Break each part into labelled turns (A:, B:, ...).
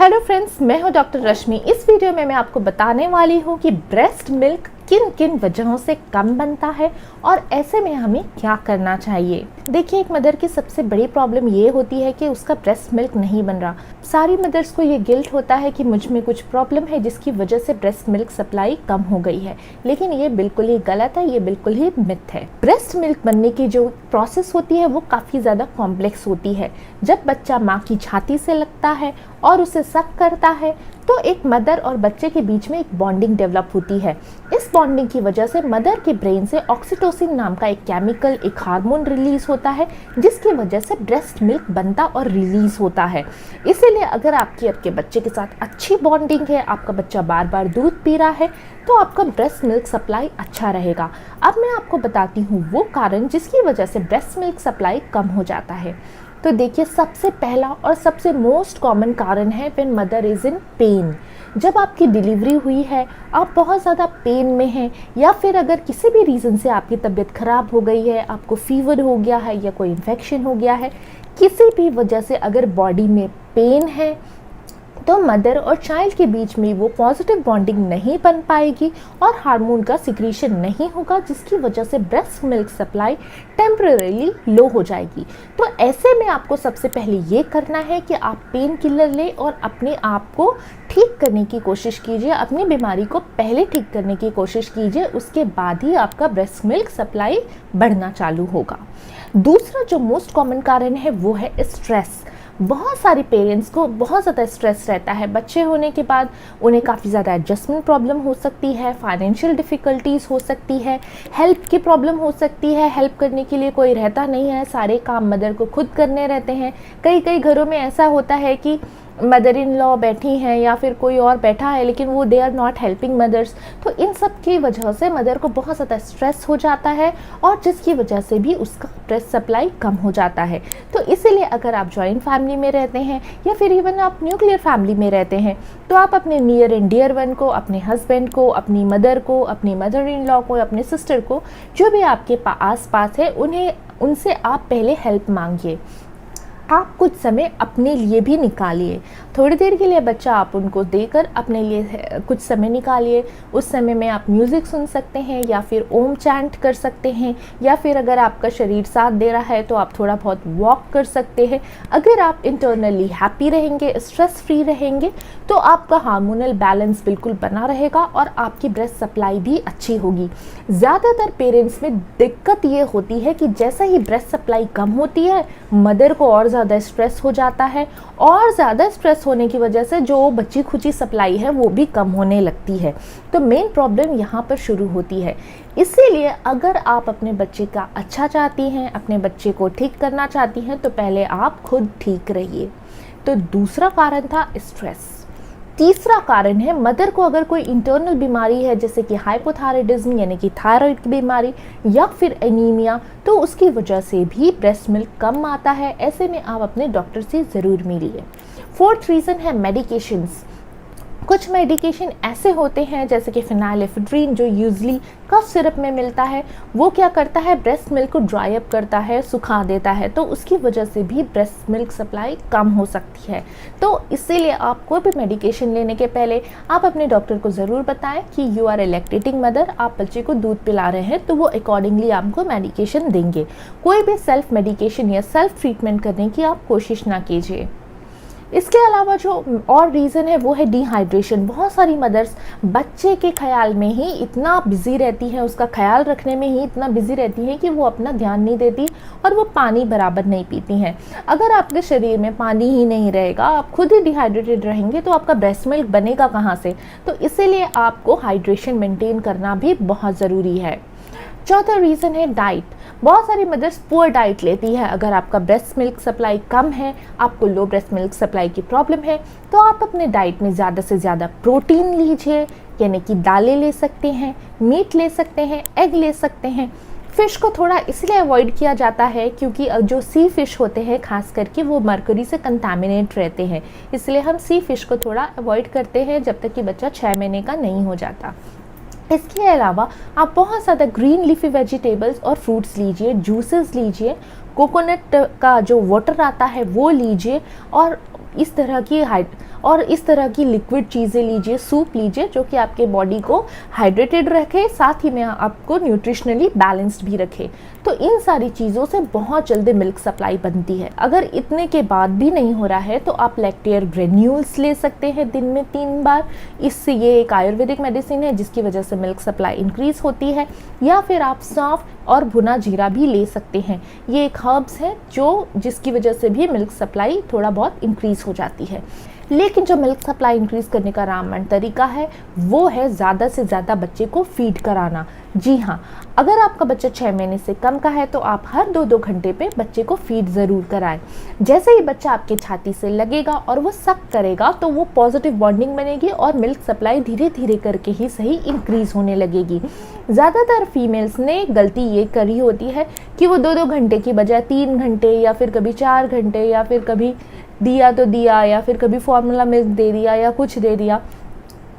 A: Hello friends, मैं हूं doctor रश्मि। इस वीडियो में मैं आपको बताने वाली हूं कि ब्रेस्ट मिल्क किन किन वजहों से कम बनता है और ऐसे में हमें क्या करना चाहिए। देखिए, एक मदर की सबसे बड़ी प्रॉब्लम ये होती है कि उसका ब्रेस्ट मिल्क नहीं बन रहा। सारी मदर्स को ये गिल्ट होता है कि मुझ में कुछ प्रॉब्लम है जिसकी वजह से ब्रेस्ट मिल्क सप्लाई कम हो गई है, लेकिन ये बिल्कुल ही गलत है, ये बिल्कुल ही मिथ है। ब्रेस्ट मिल्क बनने की जो प्रोसेस होती है वो काफ़ी ज़्यादा कॉम्प्लेक्स होती है। जब बच्चा माँ की छाती से लगता है और उसे सक करता है तो एक मदर और बच्चे के बीच में एक बॉन्डिंग डेवलप होती है। इस बॉन्डिंग की वजह से मदर के ब्रेन से ऑक्सीटोसिन नाम का एक केमिकल, एक हार्मोन रिलीज होता है, जिसकी वजह से ब्रेस्ट मिल्क बनता और रिलीज होता है। इसीलिए अगर आपके बच्चे के साथ अच्छी बॉन्डिंग है, आपका बच्चा बार बार दूध पी रहा है, तो आपका ब्रेस्ट मिल्क सप्लाई अच्छा रहेगा। अब मैं आपको बताती हूँ वो कारण जिसकी वजह से ब्रेस्ट मिल्क सप्लाई कम हो जाता है। तो देखिए, सबसे पहला और सबसे मोस्ट कॉमन कारण है when mother is in pen. जब आपकी डिलीवरी हुई है, आप बहुत ज़्यादा पेन में हैं, या फिर अगर किसी भी रीज़न से आपकी तबीयत ख़राब हो गई है, आपको फीवर हो गया है या कोई इन्फेक्शन हो गया है, किसी भी वजह से अगर बॉडी में पेन है, तो मदर और चाइल्ड के बीच में वो पॉजिटिव बॉन्डिंग नहीं बन पाएगी और हार्मोन का सिक्रीशन नहीं होगा, जिसकी वजह से ब्रेस्ट मिल्क सप्लाई टेम्परेरीली लो हो जाएगी। तो ऐसे में आपको सबसे पहले ये करना है कि आप पेन किलर लें और अपने आप को ठीक करने की कोशिश कीजिए, अपनी बीमारी को पहले ठीक करने की कोशिश कीजिए, उसके बाद ही आपका ब्रेस्ट मिल्क सप्लाई बढ़ना चालू होगा। दूसरा जो मोस्ट कॉमन कारण है वो है स्ट्रेस। बहुत सारे पेरेंट्स को बहुत ज़्यादा स्ट्रेस रहता है। बच्चे होने के बाद उन्हें काफ़ी ज़्यादा एडजस्टमेंट प्रॉब्लम हो सकती है, फाइनेंशियल डिफ़िकल्टीज़ हो सकती है, हेल्प की प्रॉब्लम हो सकती है, हेल्प करने के लिए कोई रहता नहीं है, सारे काम मदर को खुद करने रहते हैं। कई घरों में ऐसा होता है कि मदर इन लॉ बैठी हैं या फिर कोई और बैठा है, लेकिन वो they are not helping mothers. तो इन सब की वजह से मदर को बहुत ज़्यादा स्ट्रेस हो जाता है और जिसकी वजह से भी उसका ब्रेस्ट सप्लाई कम हो जाता है। तो इसीलिए अगर आप जॉइंट फैमिली में रहते हैं या फिर इवन आप न्यूक्लियर फैमिली में रहते हैं, तो आप अपने नियर एंड डियर वन को, अपने हस्बैंड को, अपनी मदर को, अपनी मदर इन लॉ को, अपने सिस्टर को, जो भी आपके आस पास है, उनसे आप पहले हेल्प मांगिए। आप कुछ समय अपने लिए भी निकालिए, थोड़ी देर के लिए बच्चा आप उनको देकर अपने लिए कुछ समय निकालिए। उस समय में आप म्यूज़िक सुन सकते हैं या फिर ओम चैंट कर सकते हैं, या फिर अगर आपका शरीर साथ दे रहा है तो आप थोड़ा बहुत वॉक कर सकते हैं। अगर आप इंटरनली हैप्पी रहेंगे, स्ट्रेस फ्री रहेंगे, तो आपका हार्मोनल बैलेंस बिल्कुल बना रहेगा और आपकी ब्रेस्ट सप्लाई भी अच्छी होगी। ज़्यादातर पेरेंट्स में दिक्कत ये होती है कि जैसे ही ब्रेस्ट सप्लाई कम होती है, मदर को और ज़्यादा स्ट्रेस हो जाता है और ज़्यादा स्ट्रेस होने की वजह से जो बची खुची सप्लाई है वो भी कम होने लगती है। तो मेन प्रॉब्लम यहाँ पर शुरू होती है। इसीलिए अगर आप अपने बच्चे का अच्छा चाहती हैं, अपने बच्चे को ठीक करना चाहती हैं, तो पहले आप खुद ठीक रहिए। तो दूसरा कारण था स्ट्रेस। तीसरा कारण है मदर को अगर कोई इंटरनल बीमारी है, जैसे कि हाइपोथायराइडिज्म यानी कि थायराइड की बीमारी या फिर एनीमिया, तो उसकी वजह से भी ब्रेस्ट मिल्क कम आता है। ऐसे में आप अपने डॉक्टर से ज़रूर मिलिए। फोर्थ रीज़न है मेडिकेशंस। कुछ मेडिकेशन ऐसे होते हैं जैसे कि फिनाइलेफेड्रीन, जो यूजली कफ सिरप में मिलता है, वो क्या करता है, ब्रेस्ट मिल्क को ड्राई अप करता है, सुखा देता है, तो उसकी वजह से भी ब्रेस्ट मिल्क सप्लाई कम हो सकती है। तो इसीलिए आप कोई भी मेडिकेशन लेने के पहले आप अपने डॉक्टर को ज़रूर बताएं कि you are a lactating mother, आप बच्चे को दूध पिला रहे हैं, तो वो अकॉर्डिंगली आपको मेडिकेशन देंगे। कोई भी सेल्फ मेडिकेशन या सेल्फ ट्रीटमेंट करने की आप कोशिश ना कीजिए। इसके अलावा जो और रीज़न है वो है डिहाइड्रेशन। बहुत सारी मदर्स बच्चे के ख्याल में ही इतना बिजी रहती हैं, उसका ख्याल रखने में ही इतना बिजी रहती हैं कि वो अपना ध्यान नहीं देती और वो पानी बराबर नहीं पीती हैं। अगर आपके शरीर में पानी ही नहीं रहेगा, आप खुद ही डिहाइड्रेटेड रहेंगे, तो आपका ब्रेस्ट मिल्क बनेगा कहाँ से। तो इसीलिए आपको हाइड्रेशन मेंटेन करना भी बहुत ज़रूरी है। चौथा रीज़न है डाइट। बहुत सारी मदर्स पुअर डाइट लेती है। अगर आपका ब्रेस्ट मिल्क सप्लाई कम है, आपको लो ब्रेस्ट मिल्क सप्लाई की प्रॉब्लम है, तो आप अपने डाइट में ज़्यादा से ज़्यादा प्रोटीन लीजिए, यानी कि दालें ले सकते हैं, मीट ले सकते हैं, एग ले सकते हैं। फ़िश को थोड़ा इसलिए अवॉइड किया जाता है क्योंकि जो सी फ़िश होते हैं खास करके वो मरकरी से कंटामिनेट रहते हैं, इसलिए हम सी फ़िश को थोड़ा अवॉइड करते हैं जब तक कि बच्चा 6 महीने का नहीं हो जाता। इसके अलावा आप बहुत ज़्यादा ग्रीन लीफी वेजिटेबल्स और फ्रूट्स लीजिए, जूसेस लीजिए, कोकोनट का जो वाटर आता है वो लीजिए, और इस तरह की और इस तरह की लिक्विड चीज़ें लीजिए, सूप लीजिए जो कि आपके बॉडी को हाइड्रेटेड रखे, साथ ही में आपको न्यूट्रिशनली बैलेंस्ड भी रखे। तो इन सारी चीज़ों से बहुत जल्दी मिल्क सप्लाई बनती है। अगर इतने के बाद भी नहीं हो रहा है तो आप लैक्टेयर ग्रेन्यूल्स ले सकते हैं दिन में 3 बार। इससे ये एक आयुर्वेदिक मेडिसिन है जिसकी वजह से मिल्क सप्लाई इंक्रीज होती है। या फिर आप सौंफ और भुना जीरा भी ले सकते हैं। ये एक हर्ब्स है जिसकी वजह से भी मिल्क सप्लाई थोड़ा बहुत इंक्रीज हो जाती है। लेकिन जो मिल्क सप्लाई इंक्रीज करने का रामबाण तरीका है वो है ज़्यादा से ज़्यादा बच्चे को फीड कराना। जी हाँ, अगर आपका बच्चा 6 महीने से कम का है तो आप हर 2-2 घंटे पे बच्चे को फीड ज़रूर कराएं। जैसे ही बच्चा आपके छाती से लगेगा और वो सक करेगा तो वो पॉजिटिव बॉन्डिंग बनेगी और मिल्क सप्लाई धीरे धीरे करके ही सही इंक्रीज होने लगेगी। ज़्यादातर फीमेल्स ने गलती ये करी होती है कि वो 2-2 घंटे की बजाय 3 घंटे या फिर कभी 4 घंटे या फिर कभी दिया तो दिया या फिर कभी फॉर्मूला मिल्क दे दिया या कुछ दे दिया।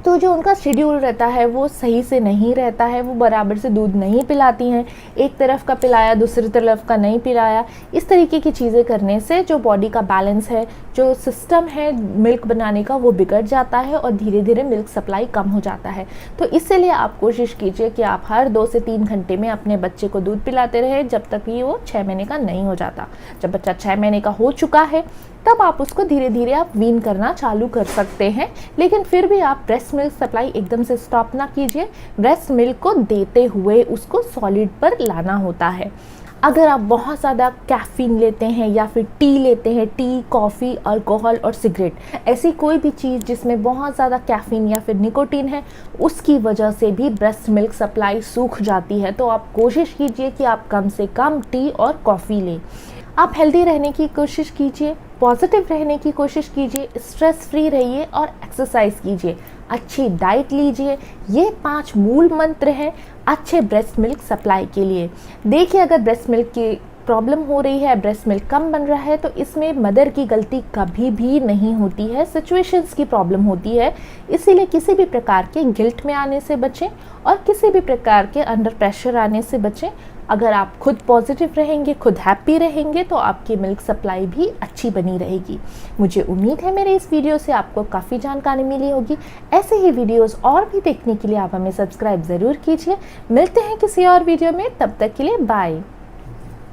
A: तो जो उनका शेड्यूल रहता है वो सही से नहीं रहता है, वो बराबर से दूध नहीं पिलाती हैं, एक तरफ का पिलाया दूसरी तरफ का नहीं पिलाया। इस तरीके की चीज़ें करने से जो बॉडी का बैलेंस है, जो सिस्टम है मिल्क बनाने का, वो बिगड़ जाता है और धीरे धीरे मिल्क सप्लाई कम हो जाता है। तो इसलिए आप कोशिश कीजिए कि आप हर 2 से 3 घंटे में अपने बच्चे को दूध पिलाते रहे जब तक कि वो 6 महीने का नहीं हो जाता। जब बच्चा 6 महीने का हो चुका है तब आप उसको धीरे धीरे आप वीन करना चालू कर सकते हैं। लेकिन फिर भी आप ब्रेस्ट मिल्क सप्लाई एकदम से स्टॉप ना कीजिए। ब्रेस्ट मिल्क को देते हुए उसको सॉलिड पर लाना होता है। अगर आप बहुत ज़्यादा कैफ़ीन लेते हैं या फिर टी लेते हैं, टी, कॉफ़ी, अल्कोहल और सिगरेट, ऐसी कोई भी चीज़ जिसमें बहुत ज़्यादा कैफ़ीन या फिर निकोटीन है, उसकी वजह से भी ब्रेस्ट मिल्क सप्लाई सूख जाती है। तो आप कोशिश कीजिए कि आप कम से कम टी और कॉफ़ी लें। आप हेल्दी रहने की कोशिश कीजिए, पॉजिटिव रहने की कोशिश कीजिए, स्ट्रेस फ्री रहिए और एक्सरसाइज कीजिए, अच्छी डाइट लीजिए। ये 5 मूल मंत्र हैं अच्छे ब्रेस्ट मिल्क सप्लाई के लिए। देखिए, अगर ब्रेस्ट मिल्क की प्रॉब्लम हो रही है, ब्रेस्ट मिल्क कम बन रहा है, तो इसमें मदर की गलती कभी भी नहीं होती है, सिचुएशंस की प्रॉब्लम होती है। इसीलिए किसी भी प्रकार के गिल्ट में आने से बचें और किसी भी प्रकार के अंडर प्रेशर आने से बचें। अगर आप खुद पॉजिटिव रहेंगे, खुद हैप्पी रहेंगे, तो आपकी मिल्क सप्लाई भी अच्छी बनी रहेगी। मुझे उम्मीद है मेरे इस वीडियो से आपको काफ़ी जानकारी मिली होगी। ऐसे ही वीडियोस और भी देखने के लिए आप हमें सब्सक्राइब ज़रूर कीजिए। मिलते हैं किसी और वीडियो में, तब तक के लिए बाय।